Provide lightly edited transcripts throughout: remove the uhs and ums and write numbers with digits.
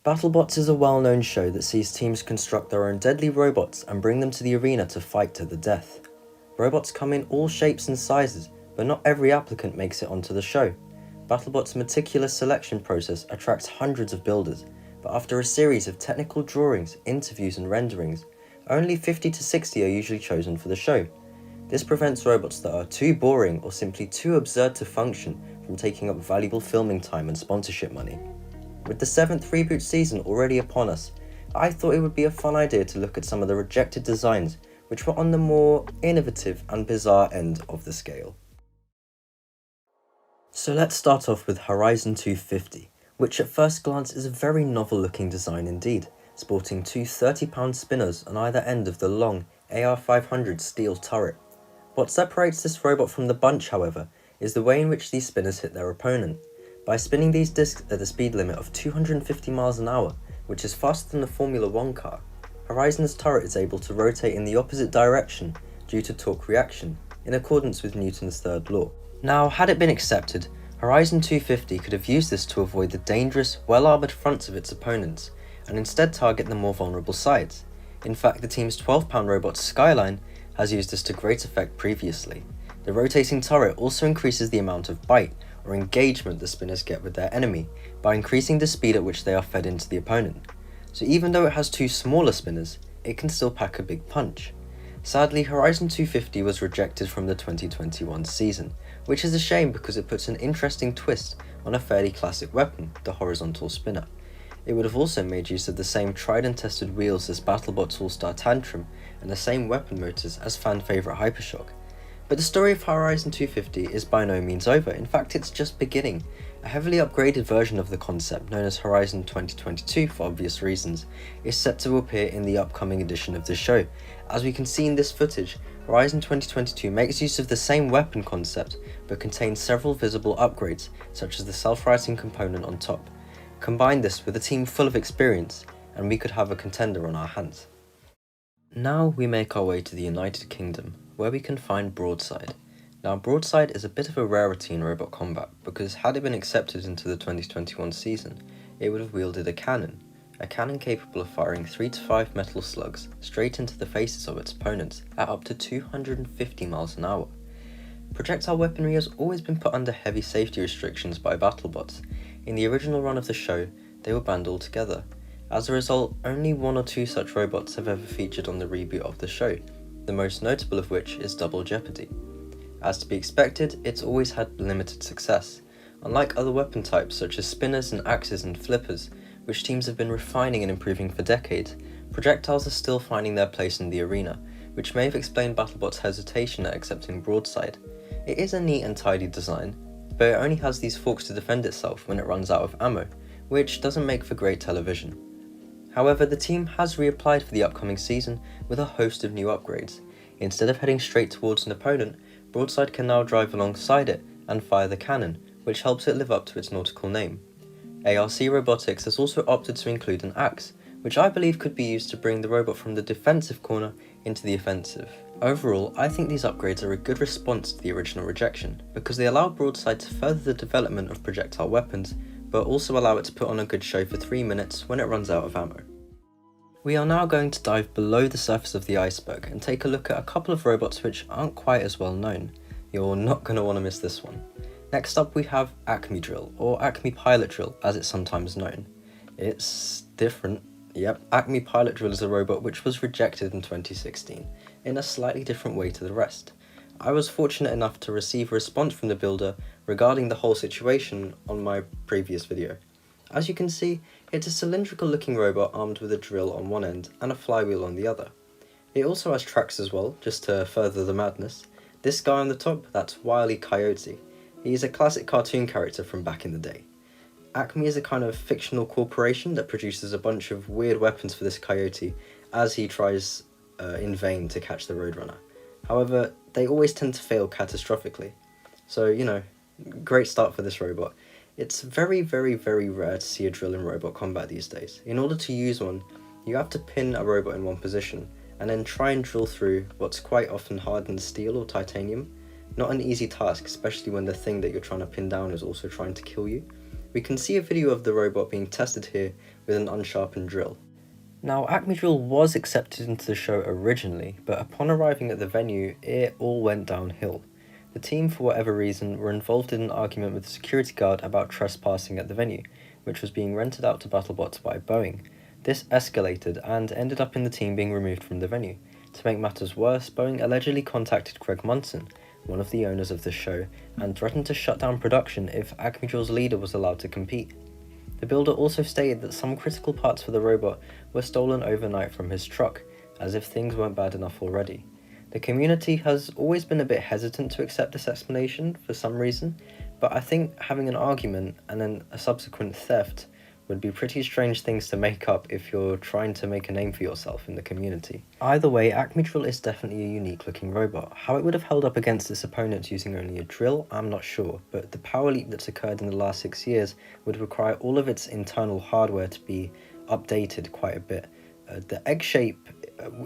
BattleBots is a well-known show that sees teams construct their own deadly robots and bring them to the arena to fight to the death. Robots come in all shapes and sizes, but not every applicant makes it onto the show. BattleBots' meticulous selection process attracts hundreds of builders, but after a series of technical drawings, interviews and renderings, only 50 to 60 are usually chosen for the show. This prevents robots that are too boring or simply too absurd to function from taking up valuable filming time and sponsorship money. With the 7th reboot season already upon us, I thought it would be a fun idea to look at some of the rejected designs which were on the more innovative and bizarre end of the scale. So let's start off with Horizon 250, which at first glance is a very novel looking design indeed, sporting two 30-pound spinners on either end of the long AR500 steel turret. What separates this robot from the bunch, however, is the way in which these spinners hit their opponent. By spinning these discs at the speed limit of 250 miles an hour, which is faster than a Formula 1 car, Horizon's turret is able to rotate in the opposite direction due to torque reaction, in accordance with Newton's third law. Now, had it been accepted, Horizon 250 could have used this to avoid the dangerous, well-armoured fronts of its opponents, and instead target the more vulnerable sides. In fact, the team's 12-pound robot Skyline has used this to great effect previously. The rotating turret also increases the amount of bite, or engagement the spinners get with their enemy, by increasing the speed at which they are fed into the opponent. So even though it has two smaller spinners, it can still pack a big punch. Sadly, Horizon 250 was rejected from the 2021 season, which is a shame because it puts an interesting twist on a fairly classic weapon, the horizontal spinner. It would have also made use of the same tried and tested wheels as BattleBots All-Star Tantrum and the same weapon motors as fan favourite Hypershock. But the story of Horizon 250 is by no means over. In fact, it's just beginning. A heavily upgraded version of the concept, known as Horizon 2022 for obvious reasons, is set to appear in the upcoming edition of the show. As we can see in this footage, Horizon 2022 makes use of the same weapon concept, but contains several visible upgrades, such as the self-righting component on top. Combine this with a team full of experience, and we could have a contender on our hands. Now we make our way to the United Kingdom, where we can find Broadside. Now, Broadside is a bit of a rarity in robot combat, because had it been accepted into the 2021 season, it would have wielded a cannon capable of firing 3 to 5 metal slugs straight into the faces of its opponents at up to 250 miles an hour. Projectile weaponry has always been put under heavy safety restrictions by BattleBots. In the original run of the show, they were banned altogether. As a result, only 1 or 2 such robots have ever featured on the reboot of the show, the most notable of which is Double Jeopardy. As to be expected, it's always had limited success. Unlike other weapon types such as spinners and axes and flippers, which teams have been refining and improving for decades, projectiles are still finding their place in the arena, which may have explained BattleBot's hesitation at accepting Broadside. It is a neat and tidy design, but it only has these forks to defend itself when it runs out of ammo, which doesn't make for great television. However, the team has reapplied for the upcoming season with a host of new upgrades. Instead of heading straight towards an opponent, Broadside can now drive alongside it and fire the cannon, which helps it live up to its nautical name. ARC Robotics has also opted to include an axe, which I believe could be used to bring the robot from the defensive corner into the offensive. Overall, I think these upgrades are a good response to the original rejection, because they allow Broadside to further the development of projectile weapons, but also allow it to put on a good show for 3 minutes when it runs out of ammo. We are now going to dive below the surface of the iceberg and take a look at a couple of robots which aren't quite as well known. You're not going to want to miss this one. Next up we have Acme Drill, or Acme Pilot Drill as it's sometimes known. It's different. Yep, Acme Pilot Drill is a robot which was rejected in 2016, in a slightly different way to the rest. I was fortunate enough to receive a response from the builder regarding the whole situation on my previous video. As you can see, it's a cylindrical looking robot armed with a drill on one end and a flywheel on the other. It also has tracks as well, just to further the madness. This guy on the top, that's Wile E. Coyote. He's a classic cartoon character from back in the day. Acme is a kind of fictional corporation that produces a bunch of weird weapons for this coyote as he tries in vain to catch the Roadrunner. However, they always tend to fail catastrophically. So, you know, great start for this robot. It's very, very, very rare to see a drill in robot combat these days. In order to use one, you have to pin a robot in one position, and then try and drill through what's quite often hardened steel or titanium. Not an easy task, especially when the thing that you're trying to pin down is also trying to kill you. We can see a video of the robot being tested here with an unsharpened drill. Now, Acme Drill was accepted into the show originally, but upon arriving at the venue, it all went downhill. The team, for whatever reason, were involved in an argument with the security guard about trespassing at the venue, which was being rented out to BattleBots by Boeing. This escalated and ended up in the team being removed from the venue. To make matters worse, Boeing allegedly contacted Greg Munson, one of the owners of the show, and threatened to shut down production if Acme Drill's leader was allowed to compete. The builder also stated that some critical parts for the robot were stolen overnight from his truck, as if things weren't bad enough already. The community has always been a bit hesitant to accept this explanation for some reason, but I think having an argument and then a subsequent theft would be pretty strange things to make up if you're trying to make a name for yourself in the community. Either way, Acme Drill is definitely a unique looking robot. How it would have held up against its opponents using only a drill, I'm not sure, but the power leap that's occurred in the last 6 years would require all of its internal hardware to be updated quite a bit. The egg shape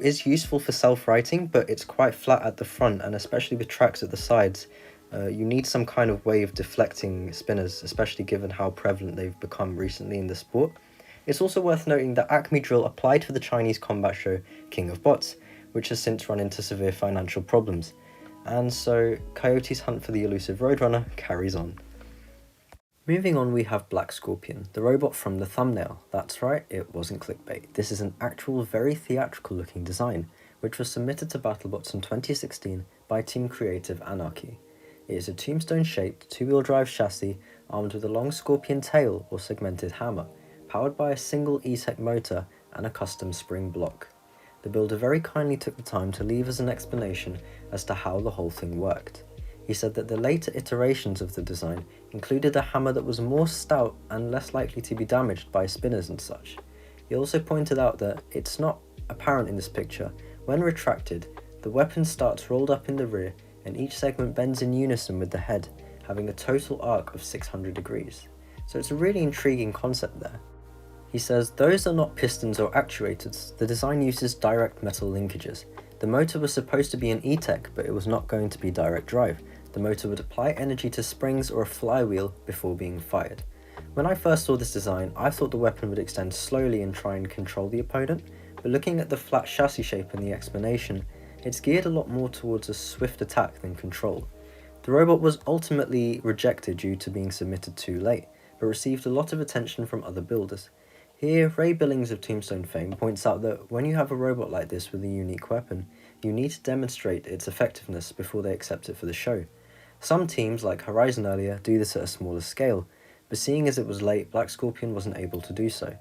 is useful for self-righting, but it's quite flat at the front, and especially with tracks at the sides, you need some kind of way of deflecting spinners, especially given how prevalent they've become recently in the sport. It's also worth noting that Acme Drill applied for the Chinese combat show King of Bots, which has since run into severe financial problems. And so Coyote's hunt for the elusive Roadrunner carries on. Moving on, we have Black Scorpion, the robot from the thumbnail. That's right, it wasn't clickbait. This is an actual, very theatrical looking design, which was submitted to BattleBots in 2016 by Team Creative Anarchy. It is a tombstone-shaped, two-wheel drive chassis armed with a long scorpion tail or segmented hammer, powered by a single E-Tech motor and a custom spring block. The builder very kindly took the time to leave us an explanation as to how the whole thing worked. He said that the later iterations of the design included a hammer that was more stout and less likely to be damaged by spinners and such. He also pointed out that it's not apparent in this picture. When retracted, the weapon starts rolled up in the rear and each segment bends in unison with the head, having a total arc of 600 degrees. So it's a really intriguing concept there. He says those are not pistons or actuators, the design uses direct metal linkages. The motor was supposed to be an E-Tech, but it was not going to be direct drive. The motor would apply energy to springs or a flywheel before being fired. When I first saw this design, I thought the weapon would extend slowly and try and control the opponent, but looking at the flat chassis shape and the explanation, it's geared a lot more towards a swift attack than control. The robot was ultimately rejected due to being submitted too late, but received a lot of attention from other builders. Here, Ray Billings of Tombstone fame points out that when you have a robot like this with a unique weapon, you need to demonstrate its effectiveness before they accept it for the show. Some teams, like Horizon earlier, do this at a smaller scale, but seeing as it was late, Black Scorpion wasn't able to do so.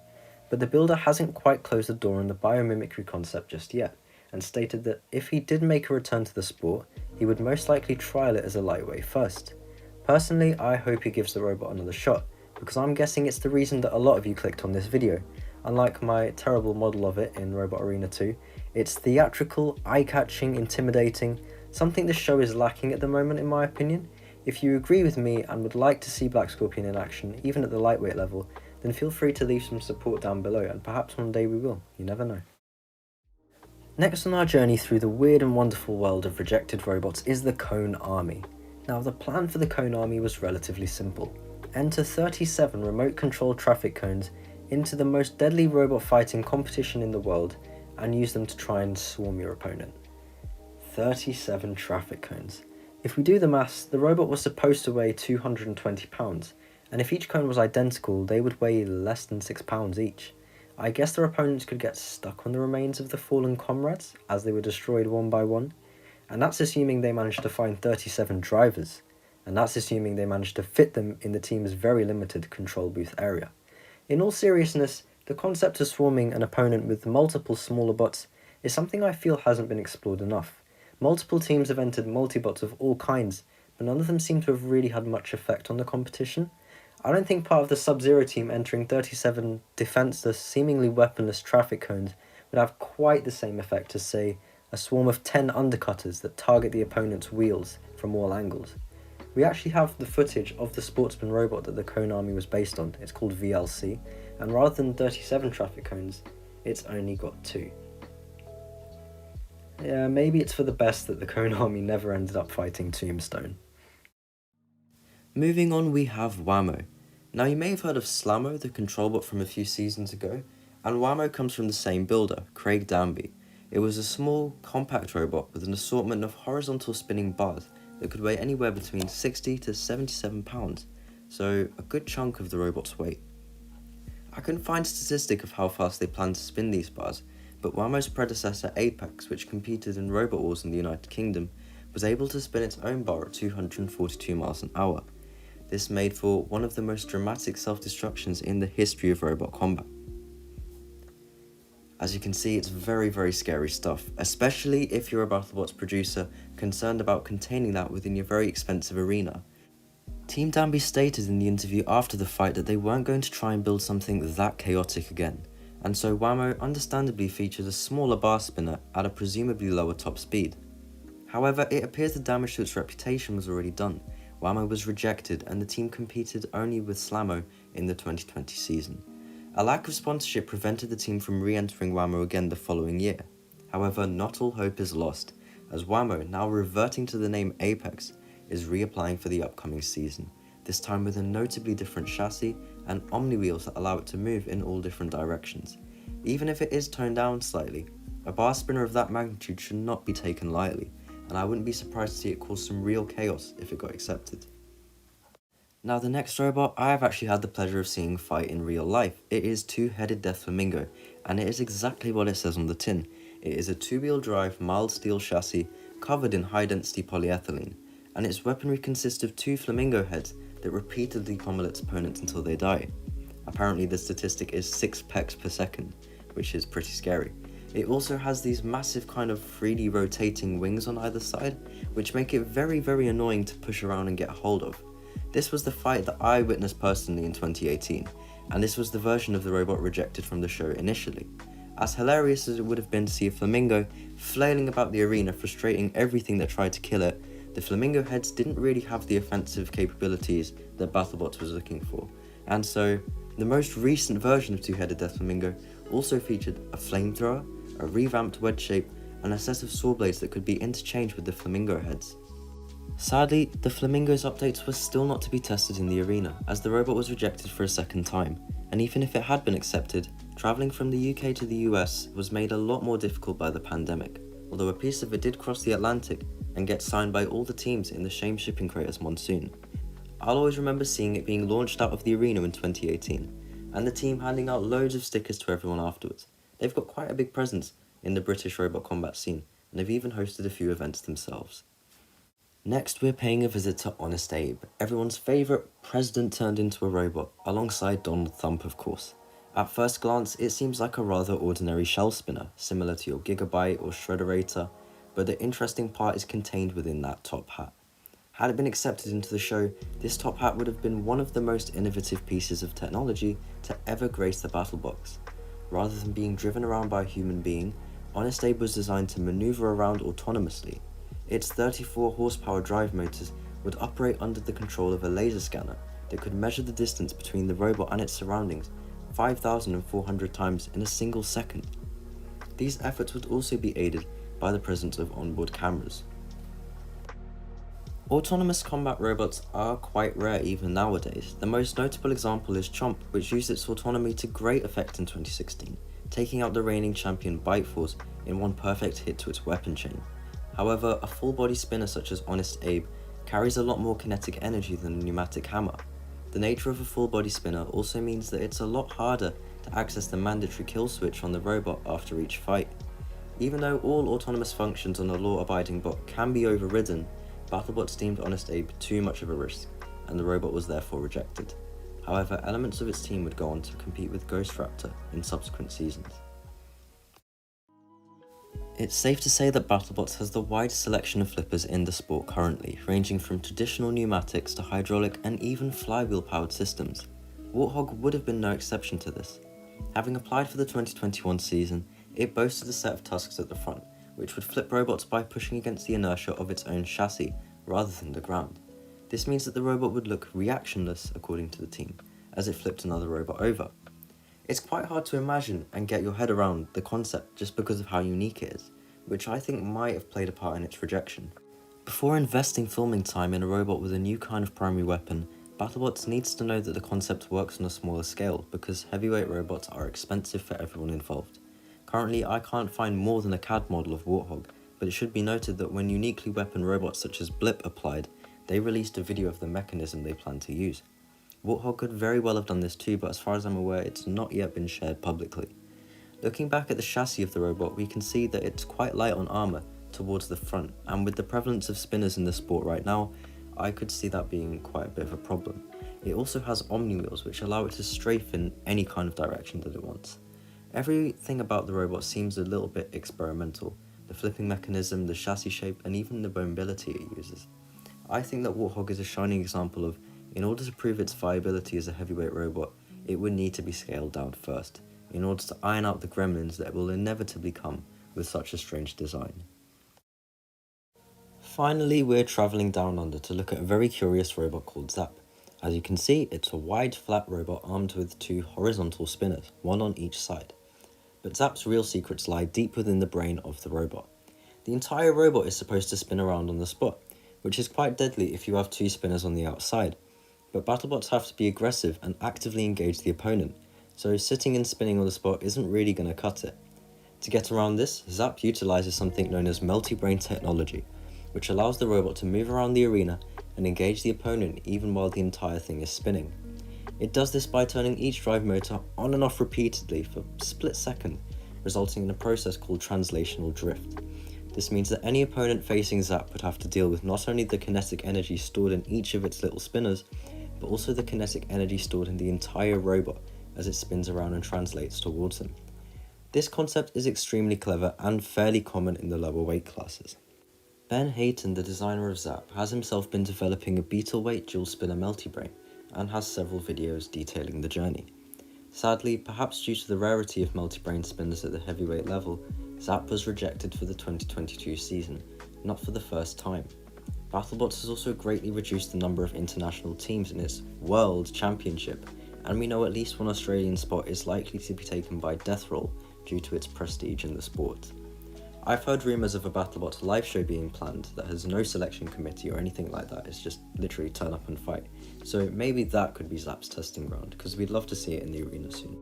But the builder hasn't quite closed the door on the biomimicry concept just yet, and stated that if he did make a return to the sport, he would most likely trial it as a lightweight first. Personally, I hope he gives the robot another shot, because I'm guessing it's the reason that a lot of you clicked on this video. Unlike my terrible model of it in Robot Arena 2, it's theatrical, eye-catching, intimidating, something the show is lacking at the moment in my opinion. If you agree with me and would like to see Black Scorpion in action, even at the lightweight level, then feel free to leave some support down below, and perhaps one day we will, you never know. Next on our journey through the weird and wonderful world of rejected robots is the Cone Army. Now, the plan for the Cone Army was relatively simple. Enter 37 remote-controlled traffic cones into the most deadly robot fighting competition in the world and use them to try and swarm your opponent. 37 traffic cones. If we do the maths, the robot was supposed to weigh 220 pounds, and if each cone was identical, they would weigh less than 6 pounds each. I guess their opponents could get stuck on the remains of the fallen comrades as they were destroyed one by one, and that's assuming they managed to find 37 drivers, and that's assuming they managed to fit them in the team's very limited control booth area. In all seriousness, the concept of swarming an opponent with multiple smaller bots is something I feel hasn't been explored enough. Multiple teams have entered multi-bots of all kinds, but none of them seem to have really had much effect on the competition. I don't think part of the Sub-Zero team entering 37 defenseless, seemingly weaponless traffic cones would have quite the same effect as, say, a swarm of 10 undercutters that target the opponent's wheels from all angles. We actually have the footage of the sportsman robot that the Cone Army was based on. It's called VLC, and rather than 37 traffic cones, it's only got 2. Yeah, maybe it's for the best that the Cone Army never ended up fighting Tombstone. Moving on, we have Whammo. Now you may have heard of Slammo, the control bot from a few seasons ago, and Whammo comes from the same builder, Craig Danby. It was a small, compact robot with an assortment of horizontal spinning bars that could weigh anywhere between 60 to 77 pounds, so a good chunk of the robot's weight. I couldn't find a statistic of how fast they planned to spin these bars, but Whammo's predecessor Apex, which competed in Robot Wars in the United Kingdom, was able to spin its own bar at 242 miles an hour. This made for one of the most dramatic self-destructions in the history of robot combat. As you can see, it's very, very scary stuff, especially if you're a BattleBots producer concerned about containing that within your very expensive arena. Team Danby stated in the interview after the fight that they weren't going to try and build something that chaotic again, and so Whammo understandably featured a smaller bar spinner at a presumably lower top speed. However, it appears the damage to its reputation was already done. Whammo was rejected and the team competed only with Slammo in the 2020 season. A lack of sponsorship prevented the team from re-entering Whammo again the following year. However, not all hope is lost, as Whammo, now reverting to the name Apex, is reapplying for the upcoming season, this time with a notably different chassis and omni-wheels that allow it to move in all different directions. Even if it is toned down slightly, a bar spinner of that magnitude should not be taken lightly, and I wouldn't be surprised to see it cause some real chaos if it got accepted. Now the next robot I have actually had the pleasure of seeing fight in real life. It is Two-Headed Death Flamingo, and it is exactly what it says on the tin. It is a two-wheel drive mild steel chassis covered in high-density polyethylene, and its weaponry consists of two flamingo heads that repeatedly pummel its opponents until they die. Apparently the statistic is 6 pecks per second, which is pretty scary. It also has these massive kind of 3D rotating wings on either side, which make it very, very annoying to push around and get a hold of. This was the fight that I witnessed personally in 2018, and this was the version of the robot rejected from the show initially. As hilarious as it would have been to see a flamingo flailing about the arena, frustrating everything that tried to kill it, the flamingo heads didn't really have the offensive capabilities that BattleBots was looking for, and so the most recent version of Two-Headed Death Flamingo also featured a flamethrower, a revamped wedge shape, and a set of saw blades that could be interchanged with the flamingo heads. Sadly, the Flamingo's updates were still not to be tested in the arena, as the robot was rejected for a second time, and even if it had been accepted, travelling from the UK to the US was made a lot more difficult by the pandemic, although a piece of it did cross the Atlantic and get signed by all the teams in the same shipping crate as Monsoon. I'll always remember seeing it being launched out of the arena in 2018, and the team handing out loads of stickers to everyone afterwards. They've got quite a big presence in the British robot combat scene, and they've even hosted a few events themselves. Next, we're paying a visit to Honest Abe, everyone's favourite president turned into a robot, alongside Donald Thump of course. At first glance, it seems like a rather ordinary shell spinner, similar to your Gigabyte or Shredderator, but the interesting part is contained within that top hat. Had it been accepted into the show, this top hat would have been one of the most innovative pieces of technology to ever grace the battle box. Rather than being driven around by a human being, Honest Abe was designed to maneuver around autonomously. Its 34 horsepower drive motors would operate under the control of a laser scanner that could measure the distance between the robot and its surroundings 5,400 times in a single second. These efforts would also be aided by the presence of onboard cameras. Autonomous combat robots are quite rare even nowadays. The most notable example is Chomp, which used its autonomy to great effect in 2016, taking out the reigning champion Bite Force in one perfect hit to its weapon chain. However, a full-body spinner such as Honest Abe carries a lot more kinetic energy than a pneumatic hammer. The nature of a full-body spinner also means that it's a lot harder to access the mandatory kill switch on the robot after each fight. Even though all autonomous functions on a law-abiding bot can be overridden, BattleBots deemed Honest Abe too much of a risk, and the robot was therefore rejected. However, elements of its team would go on to compete with Ghost Raptor in subsequent seasons. It's safe to say that BattleBots has the widest selection of flippers in the sport currently, ranging from traditional pneumatics to hydraulic and even flywheel-powered systems. Warthog would have been no exception to this. Having applied for the 2021 season, it boasted a set of tusks at the front, which would flip robots by pushing against the inertia of its own chassis, rather than the ground. This means that the robot would look reactionless, according to the team, as it flipped another robot over. It's quite hard to imagine and get your head around the concept just because of how unique it is, which I think might have played a part in its rejection. Before investing filming time in a robot with a new kind of primary weapon, BattleBots needs to know that the concept works on a smaller scale because heavyweight robots are expensive for everyone involved. Currently, I can't find more than a CAD model of Warthog, but it should be noted that when uniquely weapon robots such as Blip applied, they released a video of the mechanism they plan to use. Warthog could very well have done this too, but as far as I'm aware, it's not yet been shared publicly. Looking back at the chassis of the robot, we can see that it's quite light on armour towards the front, and with the prevalence of spinners in the sport right now, I could see that being quite a bit of a problem. It also has omni wheels which allow it to strafe in any kind of direction that it wants. Everything about the robot seems a little bit experimental. The flipping mechanism, the chassis shape, and even the mobility it uses. I think that Warthog is a shining example of, in order to prove its viability as a heavyweight robot, it would need to be scaled down first, in order to iron out the gremlins that will inevitably come with such a strange design. Finally, we're travelling down under to look at a very curious robot called Zap. As you can see, it's a wide, flat robot armed with two horizontal spinners, one on each side. But Zap's real secrets lie deep within the brain of the robot. The entire robot is supposed to spin around on the spot, which is quite deadly if you have two spinners on the outside. But BattleBots have to be aggressive and actively engage the opponent, so sitting and spinning on the spot isn't really going to cut it. To get around this, Zap utilises something known as multi-brain technology, which allows the robot to move around the arena and engage the opponent even while the entire thing is spinning. It does this by turning each drive motor on and off repeatedly for a split second, resulting in a process called translational drift. This means that any opponent facing Zap would have to deal with not only the kinetic energy stored in each of its little spinners, but also the kinetic energy stored in the entire robot as it spins around and translates towards them. This concept is extremely clever and fairly common in the lower weight classes. Ben Hayton, the designer of Zap, has himself been developing a beetle-weight dual-spinner multibrain and has several videos detailing the journey. Sadly, perhaps due to the rarity of multibrain spinners at the heavyweight level, Zap was rejected for the 2022 season, not for the first time. BattleBots has also greatly reduced the number of international teams in its World Championship, and we know at least one Australian spot is likely to be taken by Death Roll due to its prestige in the sport. I've heard rumours of a BattleBots live show being planned that has no selection committee or anything like that, it's just literally turn up and fight. So maybe that could be Zap's testing ground, because we'd love to see it in the arena soon.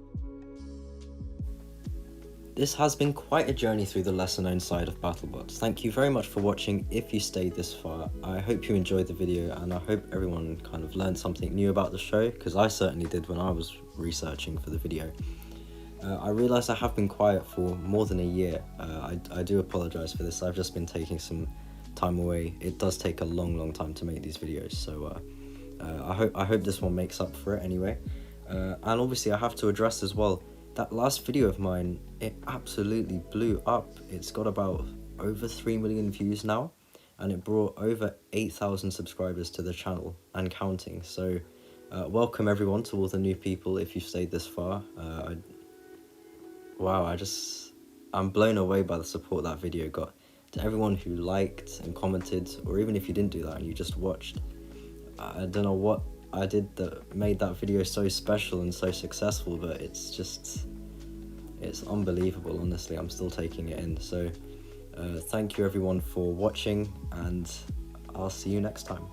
This has been quite a journey through the lesser known side of BattleBots. Thank you very much for watching if you stayed this far. I hope you enjoyed the video and I hope everyone kind of learned something new about the show, because I certainly did when I was researching for the video. I realise I have been quiet for more than a year. I do apologise for this. I've just been taking some time away. It does take a long time to make these videos, so I hope this one makes up for it anyway. And obviously I have to address as well, that last video of mine, it absolutely blew up. It's got about over 3 million views now, and it brought over 8,000 subscribers to the channel and counting. So welcome everyone, to all the new people if you've stayed this far. Wow, I'm blown away by the support that video got. To everyone who liked and commented, or even if you didn't do that and you just watched, I don't know what I did that made that video so special and so successful, but it's unbelievable, honestly. I'm still taking it in. So thank you everyone for watching, and I'll see you next time.